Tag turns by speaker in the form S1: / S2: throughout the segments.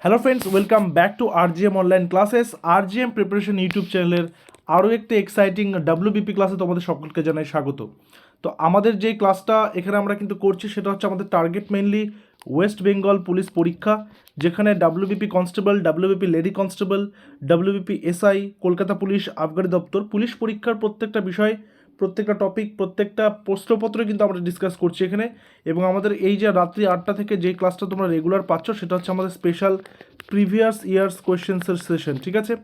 S1: Hello friends, welcome back to RGM online classes. RGM preparation YouTube চ্যানেলের আরও একটি exciting WBP ক্লাসে তোমাদের সকলকে জানাই স্বাগত। তো আমাদের যে ক্লাসটা এখানে আমরা কিন্তু করছি সেটা হচ্ছে আমাদের target mainly West Bengal police পরীক্ষা, যেখানে WBP constable, WBP lady constable, WBP SI, Kolkata police আবগারি দপ্তর পুলিশ পরীক্ষার প্রত্যেকটা বিষয়, প্রত্যেকটা টপিক, প্রত্যেকটা প্রশ্নপত্র কিন্তু আমরা ডিসকাস করছি এখানে। এবং আমাদের এই যে রাত্রি 8টা থেকে যে ক্লাসটা তোমরা রেগুলার পাচ্ছ সেটা হচ্ছে আমাদের স্পেশাল প্রিভিয়াস ইয়ার্স কোয়েশ্চেন্সের সেশন, ঠিক আছে?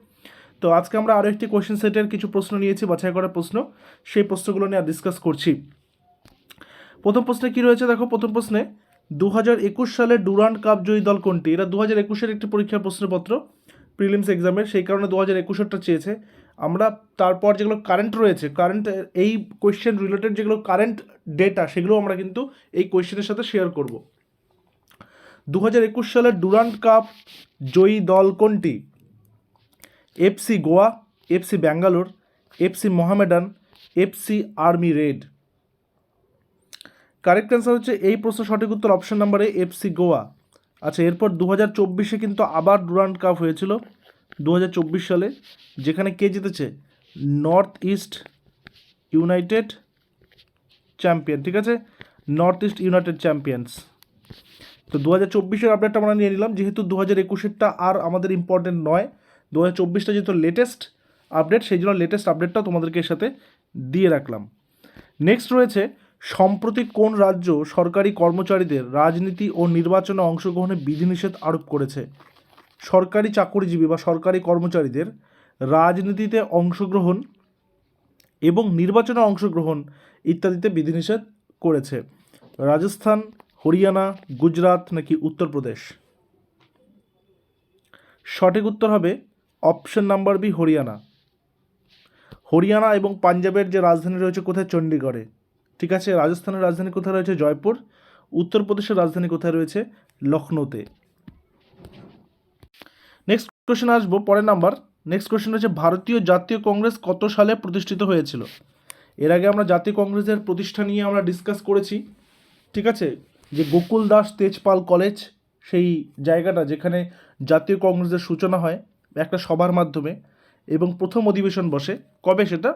S1: তো আজকে আমরা আরও একটি কোয়েশ্চেন সেটের কিছু প্রশ্ন নিয়েছি, বাছাই করা প্রশ্ন, সেই প্রশ্নগুলো নিয়ে ডিসকাস করছি। প্রথম প্রশ্নে কী রয়েছে দেখো। প্রথম প্রশ্নে 2021 সালে ডুরান্ড কাপ জয়ী দল কোনটি? এটা 2021-এর একটি পরীক্ষার প্রশ্নপত্র, প্রিলিমস এক্সামের, সেই কারণে 2021-এরটা চেয়েছে। আমরা তারপর যেগুলো কারেন্ট রয়েছে, কারেন্ট এই কোয়েশ্চেন রিলেটেড যেগুলো কারেন্ট ডেটা, সেগুলো আমরা কিন্তু এই কোয়েশ্চেনের সাথে শেয়ার করব। 2021 সালের ডুরান্ড কাপ জয়ী দল কোনটি? FC Goa, FC Bangalore, FC Mohammedan, FC army red. Correct answer হচ্ছে এই প্রশ্ন সঠিক উত্তর অপশন নাম্বারে এফসি গোয়া। আচ্ছা, এরপর 2024-এ কিন্তু আবার ডুরান্ড কাপ হয়েছিল 2024 সালে, যেখানে কে জিতেছে? নর্থ ইস্ট ইউনাইটেড চ্যাম্পিয়ন, ঠিক আছে, নর্থ ইস্ট ইউনাইটেড চ্যাম্পিয়ন্স। তো 2024-এর আপডেটটা আমরা নিয়ে নিলাম, যেহেতু 2021-এরটা আর আমাদের ইম্পর্টেন্ট নয়। 2024টা যেহেতু লেটেস্ট আপডেট, সেই জন্য লেটেস্ট আপডেটটা তোমাদেরকে এর সাথে দিয়ে রাখলাম। নেক্সট রয়েছে, সম্প্রতি কোন রাজ্য সরকারি কর্মচারীদের রাজনীতি ও নির্বাচনে অংশগ্রহণে বিধিনিষেধ আরোপ করেছে? সরকারি চাকরিজীবী বা সরকারি কর্মচারীদের রাজনীতিতে অংশগ্রহণ এবং নির্বাচনে অংশগ্রহণ ইত্যাদিতে বিধিনিষেধ করেছে। রাজস্থান, হরিয়ানা, গুজরাট নাকি উত্তরপ্রদেশ? সঠিক উত্তর হবে option number B, Haryana. Haryana এবং পাঞ্জাবের যে রাজধানী রয়েছে কোথায়? চণ্ডীগড়ে, ঠিক আছে। রাজস্থানের রাজধানী কোথায় রয়েছে? জয়পুর। উত্তরপ্রদেশের রাজধানী কোথায় রয়েছে? লখনৌতে। নেক্সট কোয়েশ্চেন আসবো পরের নাম্বার। নেক্সট কোয়েশ্চেন হচ্ছে, ভারতীয় জাতীয় কংগ্রেস কত সালে প্রতিষ্ঠিত হয়েছিল? এর আগে আমরা জাতীয় কংগ্রেসের প্রতিষ্ঠা নিয়ে আমরা ডিসকাস করেছি, ঠিক আছে, যে গোকুল দাস তেজপাল কলেজ, সেই জায়গাটা যেখানে জাতীয় কংগ্রেসের সূচনা হয় একটা সভার মাধ্যমে এবং প্রথম অধিবেশন বসে। কবে সেটা?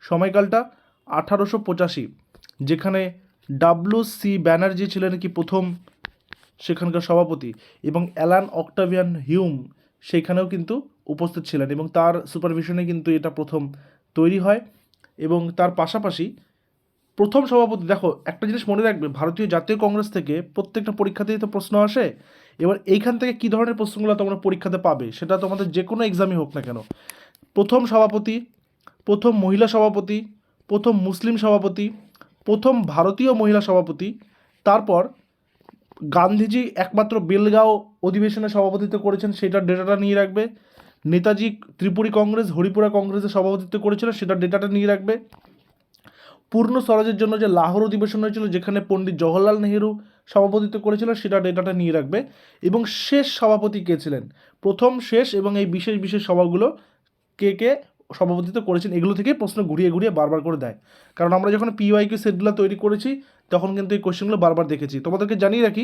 S1: সময়কালটা 1885, যেখানে ডাব্লিউ.সি. ব্যানার্জি ছিলেন কি প্রথম সেখানকার সভাপতি, এবং অ্যালান অক্টাভিয়ান হিউম সেইখানেও কিন্তু উপস্থিত ছিলেন, এবং তার সুপারভিশনে কিন্তু এটা প্রথম তৈরি হয়। এবং তার পাশাপাশি প্রথম সভাপতি, দেখো একটা জিনিস মনে রাখবে, ভারতীয় জাতীয় কংগ্রেস থেকে প্রত্যেকটা পরীক্ষাতেই তো প্রশ্ন আসে। এবার এইখান থেকে কী ধরনের প্রশ্নগুলো তোমরা পরীক্ষাতে পাবে সেটা তোমাদের যে কোনো এক্সামই হোক না কেন। প্রথম সভাপতি, প্রথম মহিলা সভাপতি, প্রথম মুসলিম সভাপতি, প্রথম ভারতীয় মহিলা সভাপতি, তারপর গান্ধীজি একমাত্র বেলগাঁও অধিবেশনে সভাপতিত্ব করেছেন সেটার ডেটাটা নিয়ে রাখবে। নেতাজি ত্রিপুরী কংগ্রেস, হরিপুরা কংগ্রেসে সভাপতিত্ব করেছিলেন সেটার ডেটাটা নিয়ে রাখবে। পূর্ণ স্বরাজের জন্য যে লাহোর অধিবেশন হয়েছিল যেখানে পণ্ডিত জওহরলাল নেহেরু সভাপতিত্ব করেছিলেন সেটা ডেটাটা নিয়ে রাখবে। এবং শেষ সভাপতি কে ছিলেন, প্রথম, শেষ এবং এই বিশেষ বিশেষ সভাগুলো কে কে সভাপতিত্ব করেছেন, এগুলো থেকেই প্রশ্ন ঘুরিয়ে ঘুরিয়ে বারবার করে দেয়। কারণ আমরা যখন পিওয়াইকিউ সেটগুলো তৈরি করেছি তখন কিন্তু এই কোয়েশ্চেনগুলো বারবার দেখেছি। তোমাদেরকে জানিয়ে রাখি,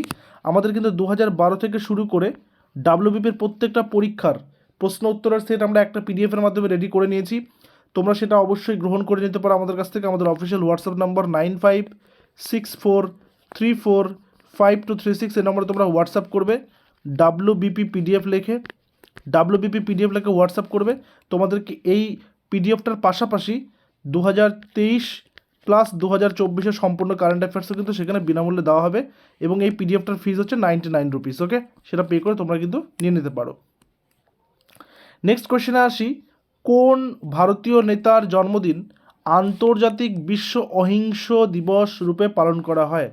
S1: আমাদের কিন্তু 2012 থেকে শুরু করে ডাব্লিউবিপির প্রত্যেকটা পরীক্ষার প্রশ্ন উত্তরের সেট আমরা একটা পিডিএফের মাধ্যমে রেডি করে নিয়েছি। তোমরা সেটা অবশ্যই গ্রহণ করে নিতে পারো আমাদের কাছ থেকে। আমাদের অফিসিয়াল হোয়াটসঅ্যাপ নাম্বার 9564345236, এই নম্বরে তোমরা হোয়াটসঅ্যাপ করবে, ডাব্লিউবিপি পিডিএফ লেখে হোয়াটসঅ্যাপ করবে। তোমাদেরকে এই পিডিএফটার পাশাপাশি 2023 প্লাস 2024-এর সম্পূর্ণ কারেন্ট অ্যাফেয়ার্সও কিন্তু সেখানে বিনামূল্যে দেওয়া হবে, এবং এই পিডিএফটার ফিজ হচ্ছে 99 রুপিস, ওকে? সেটা পে করে তোমরা কিন্তু নিয়ে নিতে পারো। নেক্সট কোয়েশ্চেনে আসি, কোন ভারতীয় নেতার জন্মদিন আন্তর্জাতিক বিশ্ব অহিংস দিবস রূপে পালন করা হয়?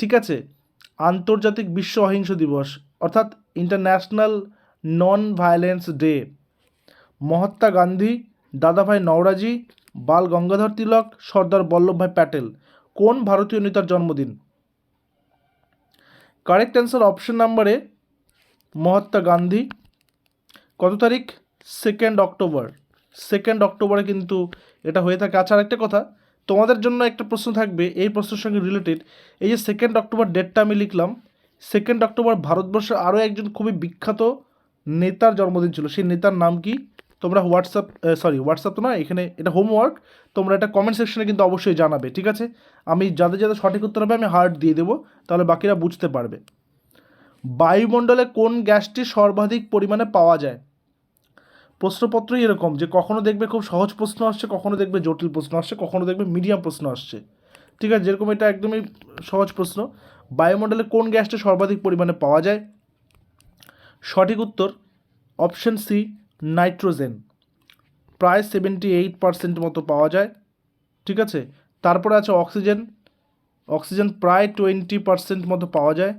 S1: ঠিক আছে, আন্তর্জাতিক বিশ্ব অহিংস দিবস অর্থাৎ international non violence day. Mahatma Gandhi, দাদাভাই নওরোজি, বাল গঙ্গাধর তিলক, সর্দার বল্লভভাই প্যাটেল, কোন ভারতীয় নেতার জন্মদিন? কারেক্ট অ্যান্সার অপশন নাম্বারে মহাত্মা গান্ধী। কত তারিখ? 2 অক্টোবর। 2 অক্টোবরে কিন্তু এটা হয়ে থাকে। আচ্ছা, আরেকটা কথা তোমাদের জন্য একটা প্রশ্ন থাকবে এই প্রশ্নের সঙ্গে রিলেটেড। এই যে 2 অক্টোবর ডেটটা আমি লিখলাম, 2 অক্টোবর ভারতবর্ষের আরও একজন খুবই বিখ্যাত নেতার জন্মদিন ছিল। সেই নেতার নাম কি? তোমরা হোয়াটসঅ্যাপ তো না, এখানে এটা হোমওয়ার্ক, তোমরা এটা কমেন্ট সেকশনে কিন্তু অবশ্যই জানাবে, ঠিক আছে? আমি যাদের যাদের সঠিক উত্তর হবে আমি হার্ট দিয়ে দেবো, তাহলে বাকিরা বুঝতে পারবে। বায়ুমণ্ডলে কোন গ্যাসটি সর্বাধিক পরিমাণে পাওয়া যায়? প্রশ্নপত্রই এরকম যে কখনো দেখবে খুব সহজ প্রশ্ন আসছে, কখনো দেখবে জটিল প্রশ্ন আসছে, কখনো দেখবে মিডিয়াম প্রশ্ন আসছে, ঠিক আছে? যেরকম এটা একদমই সহজ প্রশ্ন। বায়ুমণ্ডলে কোন গ্যাসটা সর্বাধিক পরিমাণে পাওয়া যায়? সঠিক উত্তর অপশন সি, নাইট্রোজেন। প্রায় 78% মতো পাওয়া যায়, ঠিক আছে? তারপরে আছে অক্সিজেন। অক্সিজেন প্রায় 20% মতো পাওয়া যায়,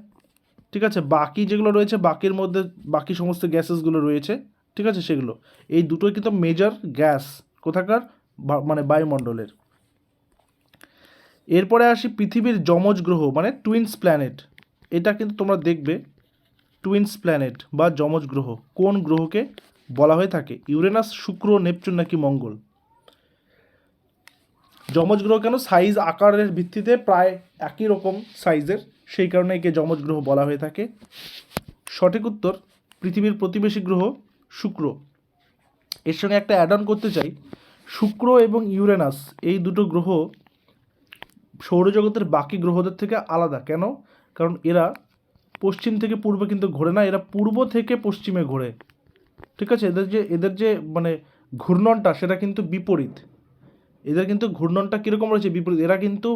S1: ঠিক আছে? বাকি যেগুলো রয়েছে, বাকির মধ্যে বাকি সমস্ত গ্যাসেসগুলো রয়েছে, ঠিক আছে? সেগুলো এই দুটোই কিন্তু মেজর গ্যাস কোথাকার, মানে বায়ুমণ্ডলের। এরপরে আসি পৃথিবীর যমজ গ্রহ মানে টুইন্স প্ল্যানেট। এটা কিন্তু তোমরা দেখবে, টুইন্স প্ল্যানেট বা যমজ গ্রহ কোন গ্রহকে বলা হয়ে থাকে? ইউরেনাস, শুক্র, নেপচুন নাকি মঙ্গল? যমজ গ্রহ কেন? সাইজ আকারের ভিত্তিতে প্রায় একই রকম সাইজের, সেই কারণে একে যমজ গ্রহ বলা হয়ে থাকে। সঠিক উত্তর পৃথিবীর প্রতিবেশী গ্রহ শুক্র। এর সঙ্গে একটা অ্যাড অন করতে চাই, শুক্র এবং ইউরেনাস এই দুটো গ্রহ সৌরজগতের বাকি গ্রহদের থেকে আলাদা। কেন? কারণ এরা পশ্চিম থেকে পূর্বে কিন্তু ঘোরে না, এরা পূর্ব থেকে পশ্চিমে ঘোরে, ঠিক আছে? এদের যে মানে ঘূর্ণনটা সেটা কিন্তু বিপরীত। এদের কিন্তু ঘূর্ণনটা কীরকম রয়েছে? বিপরীত। এরা কিন্তু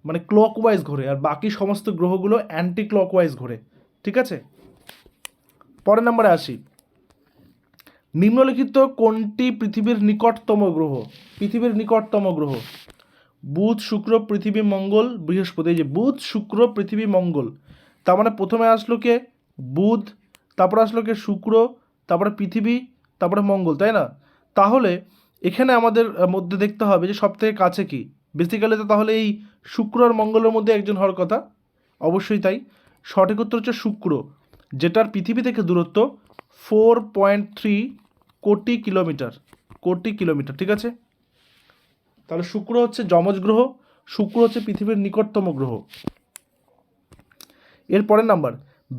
S1: মানে ক্লকওয়াইজ ঘোরে, আর বাকি সমস্ত গ্রহগুলো অ্যান্টি ক্লকওয়াইজ ঘোরে, ঠিক আছে? পরের নম্বরে আসি, নিম্নলিখিত কোনটি পৃথিবীর নিকটতম গ্রহ? পৃথিবীর নিকটতম গ্রহ বুধ, শুক্র, পৃথিবী, মঙ্গল, বৃহস্পতি। এই যে বুধ, শুক্র, পৃথিবী, মঙ্গল, তার মানে প্রথমে আসলো কে? বুধ, তারপরে আসলো কে? শুক্র, তারপরে পৃথিবী, তারপরে মঙ্গল, তাই না? তাহলে এখানে আমাদের মধ্যে দেখতে হবে যে সবথেকে কাছে কি। বেসিক্যালি তো তাহলে এই শুক্র আর মঙ্গলের মধ্যে একজন হওয়ার কথা, অবশ্যই তাই। সঠিক উত্তর হচ্ছে শুক্র, যেটার পৃথিবী থেকে দূরত্ব 4.3 কোটি কিলোমিটার, কোটি কিলোমিটার, ঠিক আছে? তাহলে শুক্র হচ্ছে যমজ গ্রহ, শুক্র হচ্ছে পৃথিবীর নিকটতম গ্রহ। এর পরের নাম্বার,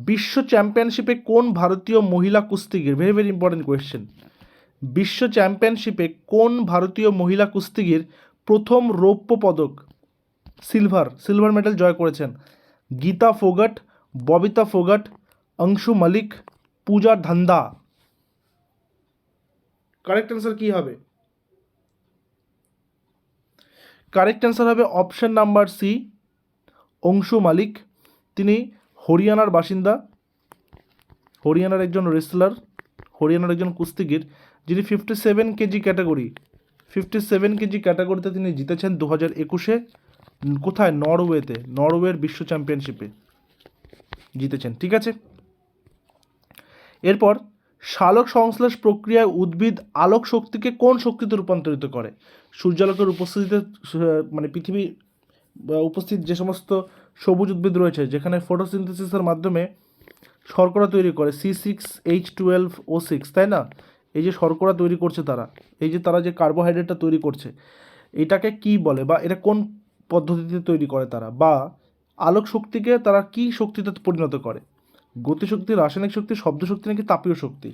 S1: বিশ্ব চ্যাম্পিয়নশিপে কোন ভারতীয় মহিলা কুস্তিগির, ভেরি ভেরি ইম্পর্টেন্ট কোয়েশ্চেন, বিশ্ব চ্যাম্পিয়নশিপে কোন ভারতীয় মহিলা কুস্তিগির প্রথম রৌপ্য পদক, সিলভার মেডেল জয় করেছেন? গীতা ফোগাট, ববিতা ফোগাট, অংশু মালিক, পূজা ধান্দা। কারেক্ট অ্যান্সার কী হবে? কারেক্ট অ্যান্সার হবে অপশন নাম্বার সি, অংশু মালিক। তিনি হরিয়ানার বাসিন্দা, হরিয়ানার একজন রেসলার, হরিয়ানার একজন কুস্তিগির, যিনি 57 কেজি ক্যাটাগরি, 57 কেজি ক্যাটাগরিতে তিনি জিতেছেন 2021-এ। কোথায়? নরওয়েতে, নরওয়ের বিশ্ব চ্যাম্পিয়নশিপে জিতেছেন, ঠিক আছে? এরপর সালোক সংশ্লেষ প্রক্রিয়ায় উদ্ভিদ আলোক শক্তিকে কোন শক্তিতে রূপান্তরিত করে? সূর্যালোকের উপস্থিতিতে, মানে পৃথিবী উপস্থিত যে সমস্ত সবুজ উদ্ভিদ রয়েছে, যেখানে ফটোসিনথেসিসের মাধ্যমে শর্করা তৈরি করে C6H12O6, তাই না? এই যে শর্করা তৈরি করছে তারা, এই যে তারা যে কার্বোহাইড্রেটটা তৈরি করছে, এটাকে কি বলে, বা এটা কোন পদ্ধতিতে তৈরি করে তারা, বা আলোক শক্তিকে তারা কি শক্তিতে পরিণত করে? গতিশক্তি, রাসায়নিক শক্তি, শব্দ শক্তি নাকি তাপীয় শক্তি?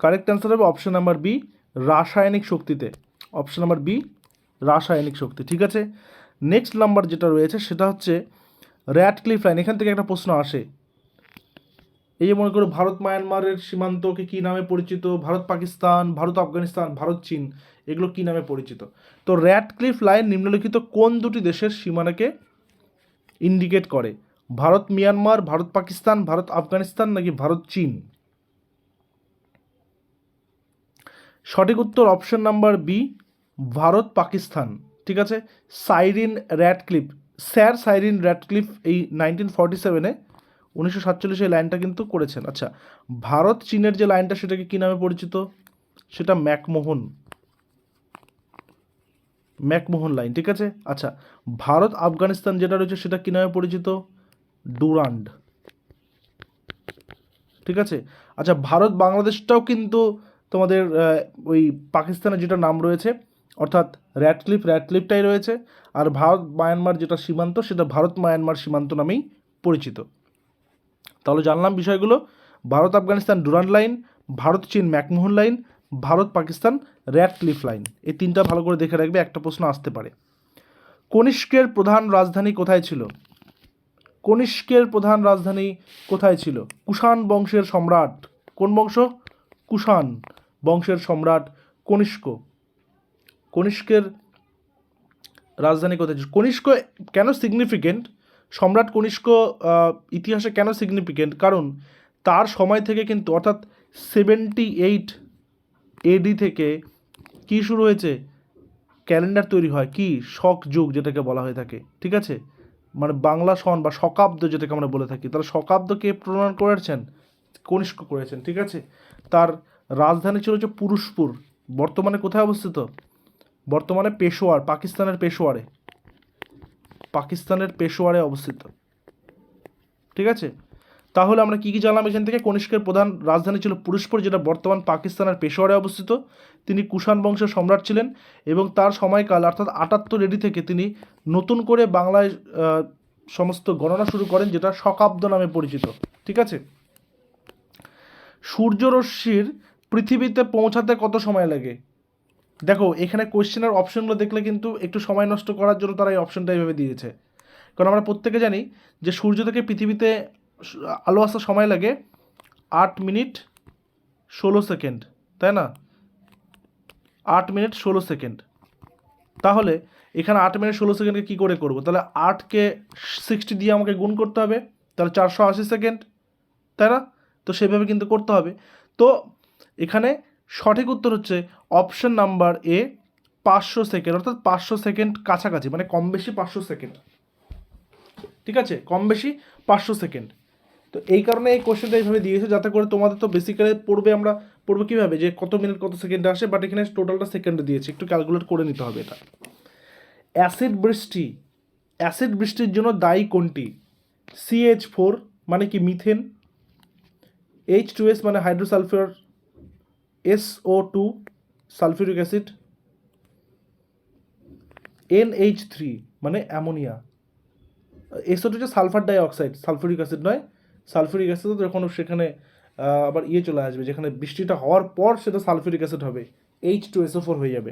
S1: কারেক্ট অ্যান্সার হবে অপশন নাম্বার বি, রাসায়নিক শক্তিতে। অপশন নাম্বার বি, রাসায়নিক শক্তি, ঠিক আছে? নেক্সট নাম্বার যেটা রয়েছে সেটা হচ্ছে র্যাডক্লিফ লাইন। এখান থেকে একটা প্রশ্ন আসে, এই যে মনে করো ভারত মায়ানমারের সীমান্তকে কী নামে পরিচিত? ভারত পাকিস্তান, ভারত আফগানিস্তান, ভারত চীন, এগুলো কী নামে পরিচিত? তো র্যাডক্লিফ লাইন নিম্নলিখিত কোন দুটি দেশের সীমানাকে ইন্ডিকেট করে? ভারত মিয়ানমার, ভারত পাকিস্তান, ভারত আফগানিস্তান নাকি ভারত চীন? সঠিক উত্তর option number B, Bharat Pakistan, ঠিক আছে? Cyril Radcliffe, sir Cyril Radcliffe এই 1947-এ 1947 এই লাইনটা কিন্তু করেছেন। আচ্ছা, ভারত চীনের যে লাইনটা সেটাকে কী নামে পরিচিত? সেটা ম্যাকমোহন, ম্যাকমোহন লাইন, ঠিক আছে? আচ্ছা, ভারত আফগানিস্তান যেটা রয়েছে সেটা কী নামে পরিচিত? ডুরান্ড, ঠিক আছে? আচ্ছা, ভারত বাংলাদেশটাও কিন্তু তোমাদের ওই পাকিস্তানের যেটা নাম রয়েছে অর্থাৎ র্যাডক্লিফটাই রয়েছে। আর ভারত মায়ানমার যেটা সীমান্ত, সেটা ভারত মায়ানমার সীমান্ত নামেই পরিচিত। তাহলে জানলাম বিষয়গুলো: ভারত আফগানিস্তান ডুরান্ড লাইন, ভারত চীন McMahon line, Bharat Pakistan Radcliffe line. এই তিনটা ভালো করে দেখে রাখবে, একটা প্রশ্ন আসতে পারে। কনিষ্কের প্রধান রাজধানী কোথায় ছিল? কনিষ্কের প্রধান রাজধানী কোথায় ছিল? কুষাণ বংশের সম্রাট, কোন বংশ? কুষাণ বংশের সম্রাট কনিষ্ক। কনিষ্কের রাজধানী কোথায় ছিল? কনিষ্ক কেন সিগনিফিকেন্ট? সম্রাট কনিষ্ক ইতিহাসে কেন সিগনিফিকেন্ট? কারণ তার সময় থেকে কিন্তু, অর্থাৎ 78 AD থেকে কি শুরু হয়েছে? ক্যালেন্ডার তৈরি হয়, কি শক যুগ যেটাকে বলা হয়ে থাকে, ঠিক আছে? মানে বাংলা সন বা শকাব্দ যেটাকে আমরা বলে থাকি। তাহলে শকাব্দকে প্রণয়ন করেছেন কনিষ্ক করেছেন, ঠিক আছে? তার রাজধানী ছিল হচ্ছে পুরুষপুর। বর্তমানে কোথায় অবস্থিত? বর্তমানে পেশোয়ার, পাকিস্তানের পেশোয়ারে অবস্থিত, ঠিক আছে? তাহলে আমরা কী কী জানলাম এখান থেকে? কনিষ্কের প্রধান রাজধানী ছিল পুরুষপুর, যেটা বর্তমান পাকিস্তানের পেশোয়ারে অবস্থিত। তিনি কুষাণ বংশের সম্রাট ছিলেন এবং তার সময়কাল অর্থাৎ 78 AD থেকে তিনি নতুন করে বাংলায় সমস্ত গণনা শুরু করেন, যেটা শকাব্দ নামে পরিচিত, ঠিক আছে? সূর্যরশ্মির পৃথিবীতে পৌঁছাতে কত সময় লাগে? দেখো এখানে কোয়েশ্চেনের অপশনগুলো দেখলে কিন্তু একটু সময় নষ্ট করার জন্য তারা এই অপশনটা এইভাবে দিয়েছে। কারণ আমরা প্রত্যেকে জানি যে সূর্য থেকে পৃথিবীতে আলো আসার সময় লাগে 8 মিনিট 16 সেকেন্ড, তাই না? 8 মিনিট 16 সেকেন্ড। তাহলে এখানে 8 মিনিট 16 সেকেন্ডকে কী করে করবো? তাহলে 8কে 60 দিয়ে আমাকে গুণ করতে হবে, তাহলে 480 সেকেন্ড, তাই না? তো সেভাবে কিন্তু করতে হবে। তো এখানে সঠিক উত্তর হচ্ছে অপশন নাম্বার এ, 500 সেকেন্ড, অর্থাৎ 500 সেকেন্ড কাছাকাছি, মানে কম বেশি 500 সেকেন্ড, ঠিক আছে? কম বেশি 500 সেকেন্ড। তো এই কারণে এই কোশ্চেনটা এইভাবে দিয়েছে, যাতে করে তোমাদের তো বেসিক্যালি আমরা পড়বো কীভাবে, যে কত মিনিট কত সেকেন্ডে আসে, বাট এখানে টোটালটা সেকেন্ডে দিয়েছে, একটু ক্যালকুলেট করে নিতে হবে এটা। অ্যাসিড বৃষ্টির জন্য দায়ী কোনটি? CH4 মানে কি মিথেন, H2S মানে হাইড্রোসালফার, SO2 সালফিউরিক অ্যাসিড, NH3 মানে অ্যামোনিয়া। SO2 হচ্ছে সালফার ডাইঅক্সাইড, সালফিউরিক অ্যাসিড নয়। সালফিউরিক অ্যাসিড তো যখন সেখানে আবার চলে আসবে, যেখানে বৃষ্টিটা হওয়ার পর সেটা সালফিউরিক অ্যাসিড হবে, H2SO4 হয়ে যাবে।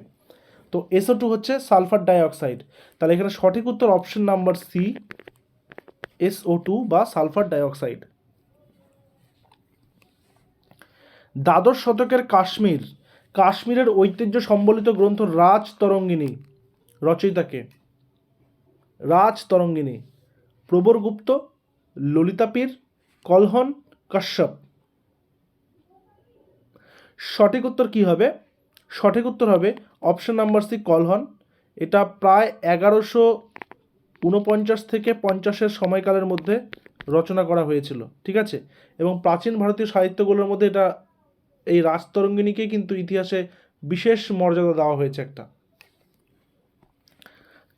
S1: তো SO2 হচ্ছে সালফার ডাইঅক্সাইড। তাহলে এখানে সঠিক উত্তর অপশন নাম্বার সি, SO2 বা সালফার ডাইঅক্সাইড। দ্বাদশ শতকের কাশ্মীরের ঐতিহ্য সম্বলিত গ্রন্থ রাজতরঙ্গিনী রচয়িতাকে? রাজতরঙ্গিনী প্রবরগুপ্ত, ললিতাপীর, কলহন, কাশ্যপ। সঠিক উত্তর কি হবে? সঠিক উত্তর হবে অপশন নাম্বার সি, কলহন। এটা প্রায় 1149 থেকে 50-এর সময়কালের মধ্যে রচনা করা হয়েছিল, ঠিক আছে? এবং প্রাচীন ভারতীয় সাহিত্যগুলোর মধ্যে এটা, এই রাজতরঙ্গিনীকে কিন্তু ইতিহাসে বিশেষ মর্যাদা দেওয়া হয়েছে একটা।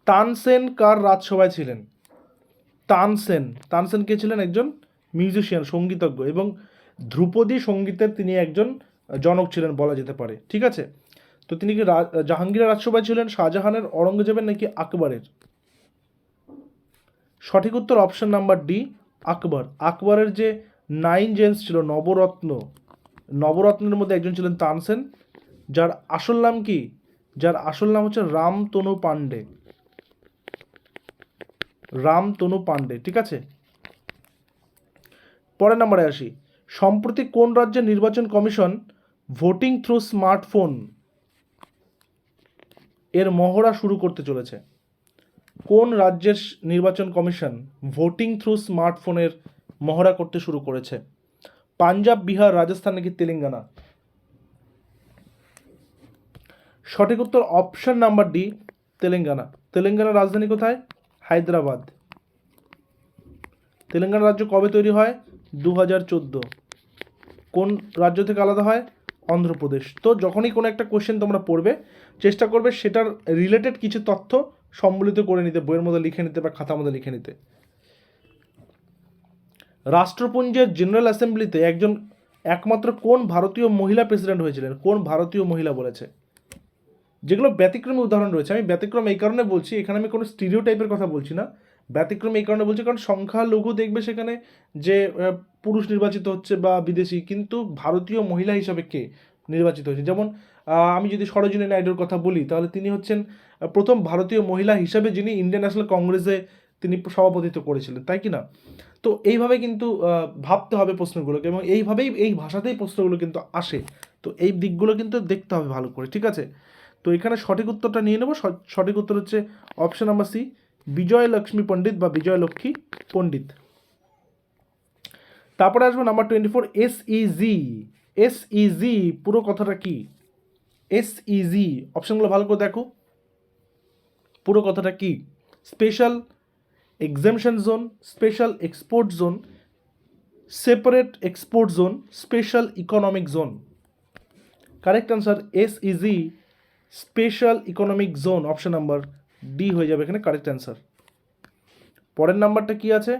S1: তানসেন কার রাজসভায় ছিলেন? তানসেন কে ছিলেন? একজন মিউজিশিয়ান, সঙ্গীতজ্ঞ, এবং ধ্রুপদী সঙ্গীতের তিনি একজন জনক ছিলেন বলা যেতে পারে, ঠিক আছে? তো তিনি কি জাহাঙ্গীরের রাজসভায় ছিলেন, শাহজাহানের, অরঙ্গজেবের, নাকি আকবরের? সঠিক উত্তর অপশন নাম্বার ডি, আকবর। আকবরের যে 9 জেমস ছিল, নবরত্নের মধ্যে একজন ছিলেন তানসেন, যার আসল নাম কি? যার আসল নাম হচ্ছে রামতনু পান্ডে, ঠিক আছে? পরের নাম্বারে আসি। সম্প্রতি কোন রাজ্যের নির্বাচন কমিশন ভোটিং থ্রু স্মার্টফোন এর মহড়া শুরু করতে চলেছে? কোন রাজ্যের নির্বাচন কমিশন ভোটিং থ্রু স্মার্টফোনের মহড়া করতে শুরু করেছে? পাঞ্জাব, বিহার, রাজস্থান, নাকি তেলেঙ্গানা? সঠিক উত্তর অপশন নাম্বার ডি, তেলেঙ্গানা। তেলেঙ্গানার রাজধানী কোথায়? হায়দ্রাবাদ। তেলেঙ্গানা রাজ্য কবে তৈরি হয়? 2014। কোন রাজ্য থেকে আলাদা হয়? অন্ধ্রপ্রদেশ। তো যখনই কোনো একটা কোশ্চেন তোমরা পড়বে, চেষ্টা করবে সেটার রিলেটেড কিছু তথ্য সম্বলিত করে নিতে, বইয়ের মধ্যে লিখে নিতে বা খাতার মধ্যে লিখে নিতে। রাষ্ট্রপুঞ্জের জেনারেল অ্যাসেম্বলিতে একমাত্র কোন ভারতীয় মহিলা প্রেসিডেন্ট হয়েছিলেন? কোন ভারতীয় মহিলা বলেছে? যেগুলো ব্যতিক্রমী উদাহরণ রয়েছে, আমি ব্যতিক্রম এই কারণে বলছি, এখানে আমি কোনো স্টিরিও টাইপের কথা বলছি না, ব্যতিক্রম এই কারণে বলছি কারণ সংখ্যালঘু দেখবে সেখানে যে পুরুষ নির্বাচিত হচ্ছে বা বিদেশি, কিন্তু ভারতীয় মহিলা হিসাবে কে নির্বাচিত হয়েছে। যেমন আমি যদি সরোজিনী নাইডুর কথা বলি, তাহলে তিনি হচ্ছেন প্রথম ভারতীয় মহিলা হিসাবে যিনি ইন্ডিয়ান ন্যাশনাল কংগ্রেসে তিনি সভাপতিত্ব করেছিলেন, তাই কি না? তো এইভাবে কিন্তু ভাবতে হবে প্রশ্নগুলোকে, এবং এইভাবেই এই ভাষাতেই প্রশ্নগুলো কিন্তু আসে। তো এই দিকগুলো কিন্তু দেখতে হবে ভালো করে, ঠিক আছে? তো এখানে সঠিক উত্তরটা নিয়ে নেব। সঠিক উত্তর হচ্ছে অপশন নাম্বার সি, বিজয় লক্ষ্মী পণ্ডিত বা বিজয় লক্ষ্মী পণ্ডিত। তারপরে আসবো নাম্বার 24, এসইজি। এসইজি পুরো কথাটা কি? এসইজি অপশনগুলো ভালো করে দেখো, পুরো কথাটা কি? Special exemption zone, special export zone, separate export zone, special economic zone. Correct answer SEZ, special economic zone, option number D হয়ে যাবে এখানে কারেক্ট অ্যান্সার। পরের নাম্বারটা কি আছে?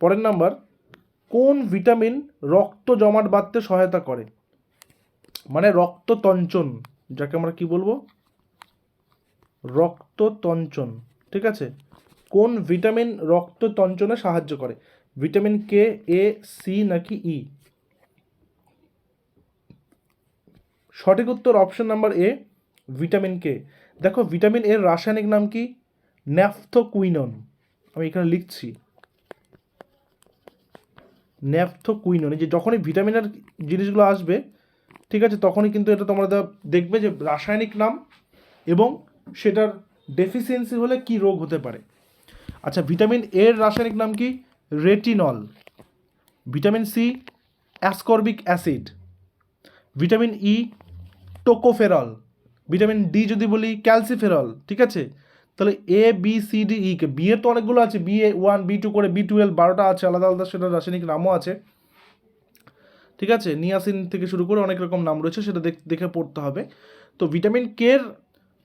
S1: পরের নাম্বার, কোন ভিটামিন রক্ত জমাট বাঁধতে সহায়তা করে? মানে রক্ততঞ্চন, যাকে আমরা কি বলবো? রক্ততঞ্চন, ঠিক আছে? কোন ভিটামিন রক্ততঞ্চনে সাহায্য করে? ভিটামিন কে, এ, সি নাকি ই? সঠিক উত্তর option number A, vitamin K. দেখো ভিটামিন এর রাসায়নিক নাম কি? ন্যাফথোকুইনন। আমি এখানে লিখছি ন্যাফথোকুইনন। এই যে যখনই ভিটামিনের জিনিসগুলো আসবে, ঠিক আছে, তখনই কিন্তু এটা তোমরা দেখবে যে রাসায়নিক নাম এবং সেটার ডেফিসিয়েন্সি হলে কি রোগ হতে পারে। আচ্ছা, ভিটামিন এর রাসায়নিক নাম কি? Retinol. Vitamin C ascorbic acid. Vitamin E tocopherol. Vitamin D যদি বলি ক্যালসিফেরল, ঠিক আছে? তাহলে A B C D E K, B এর তো অনেকগুলো আছে, বি এ 1 বি 2 করে বি 12 12টা আছে আলাদা আলাদা, সেটা রাসায়নিক নামও আছে, ঠিক আছে? নিয়াসিন থেকে শুরু করে অনেক রকম নাম রয়েছে, সেটা দেখে পড়তে হবে। তো ভিটামিন কের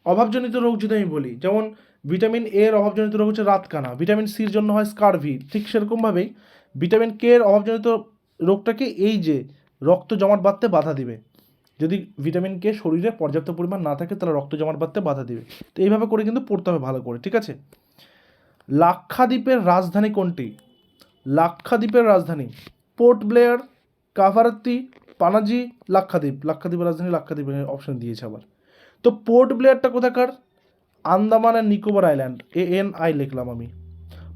S1: অভাবজনিত রোগ যদি আমি বলি, যেমন ভিটামিন এর অভাবজনিত রোগ হচ্ছে রাতকানা, ভিটামিন সির জন্য হয় স্কারভি, ঠিক সেরকমভাবেই ভিটামিন কে এর অভাবজনিত রোগটাকে এই যে রক্ত জমাট বাঁধতে বাধা দিবে। যদি ভিটামিন কে শরীরে পর্যাপ্ত পরিমাণ না থাকে তাহলে রক্ত জমাট বাঁধতে বাধা দিবে। তো এইভাবে করে কিন্তু পড়তে হবে ভালো করে, ঠিক আছে? লাক্ষাদ্বীপের রাজধানী কোনটি? লাক্ষাদ্বীপের রাজধানী পোর্ট ব্লেয়ার, কাভারাত্তি, পানাজি, লাক্ষাদ্বীপ। লাক্ষাদ্বীপের রাজধানী লাক্ষাদ্বীপ অপশন দিয়েছে আবার। তো পোর্ট ব্লেয়ারটা কোথাকার? Andaman and Nicobar island, ANI লিখলাম আমি।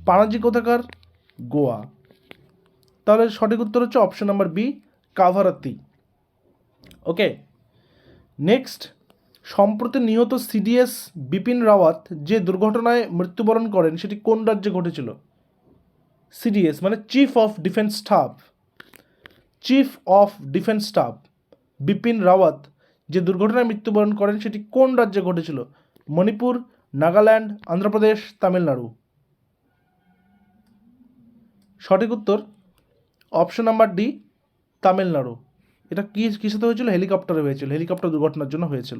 S1: পানাজি কোথাকার? গোয়া। তাহলে সঠিক উত্তর হচ্ছে অপশন নাম্বার বি, কাভারাত্তি। ওকে, নেক্সট, সম্প্রতি নিহত সিডিএস বিপিন রাওয়াত যে দুর্ঘটনায় মৃত্যুবরণ করেন সেটি কোন রাজ্যে ঘটেছিল? সিডিএস মানে chief of defence staff. Chief of defence staff Bipin Rawat যে দুর্ঘটনায় মৃত্যুবরণ করেন সেটি কোন রাজ্যে ঘটেছিল? মণিপুর, নাগাল্যান্ড, অন্ধ্রপ্রদেশ, তামিলনাড়ু। সঠিক উত্তর অপশন নাম্বার ডি, তামিলনাড়ু। এটা কিসেতে হয়েছিল? হেলিকপ্টারে হয়েছিল, হেলিকপ্টার দুর্ঘটনার জন্য হয়েছিল।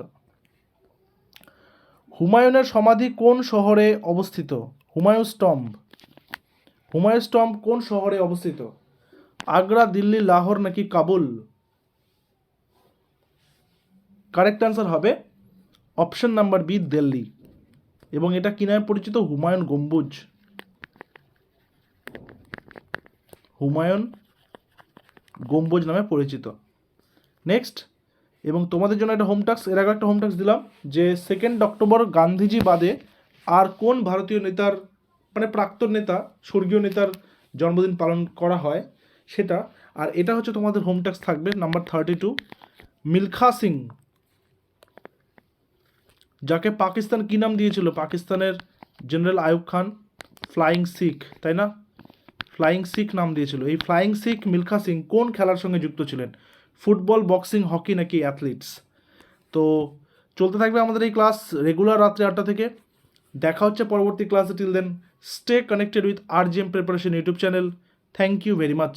S1: হুমায়ুনের সমাধি কোন শহরে অবস্থিত? হুমায়ুন স্তম্ভ। হুমায়ুন স্তম্ভ কোন শহরে অবস্থিত? আগ্রা, দিল্লি, লাহোর নাকি কাবুল? কারেক্ট অ্যান্সার হবে অপশন নাম্বার বি, দিল্লি। এবং এটা কি নামে পরিচিত? হুমায়ুন গম্বুজ। হুমায়ুন গম্বুজ নামে পরিচিত। নেক্সট, এবং তোমাদের জন্য একটা হোম টাস্ক, এর আগে একটা হোম টাস্ক দিলাম যে 2 অক্টোবর গান্ধীজি বাদে আর কোন ভারতীয় নেতার, মানে প্রাক্তন নেতা, স্বর্গীয় নেতার জন্মদিন পালন করা হয় সেটা। আর এটা হচ্ছে তোমাদের হোম টাস্ক থাকবে নাম্বার 32, মিলখা সিং, যাকে পাকিস্তান কী নাম দিয়েছিল? পাকিস্তানের জেনারেল আইয়ুব খান ফ্লাইং শিখ, তাই না? ফ্লাইং শিখ নাম দিয়েছিল। এই ফ্লাইং শিখ মিলখা সিং কোন খেলার সঙ্গে যুক্ত ছিলেন? ফুটবল, বক্সিং, হকি নাকি অ্যাথলিটস? তো চলতে থাকবে আমাদের এই ক্লাস রেগুলার রাত্রে 8টা থেকে। দেখা হচ্ছে পরবর্তী ক্লাসে। Till then stay connected with RGM preparation YouTube channel. Thank you very much.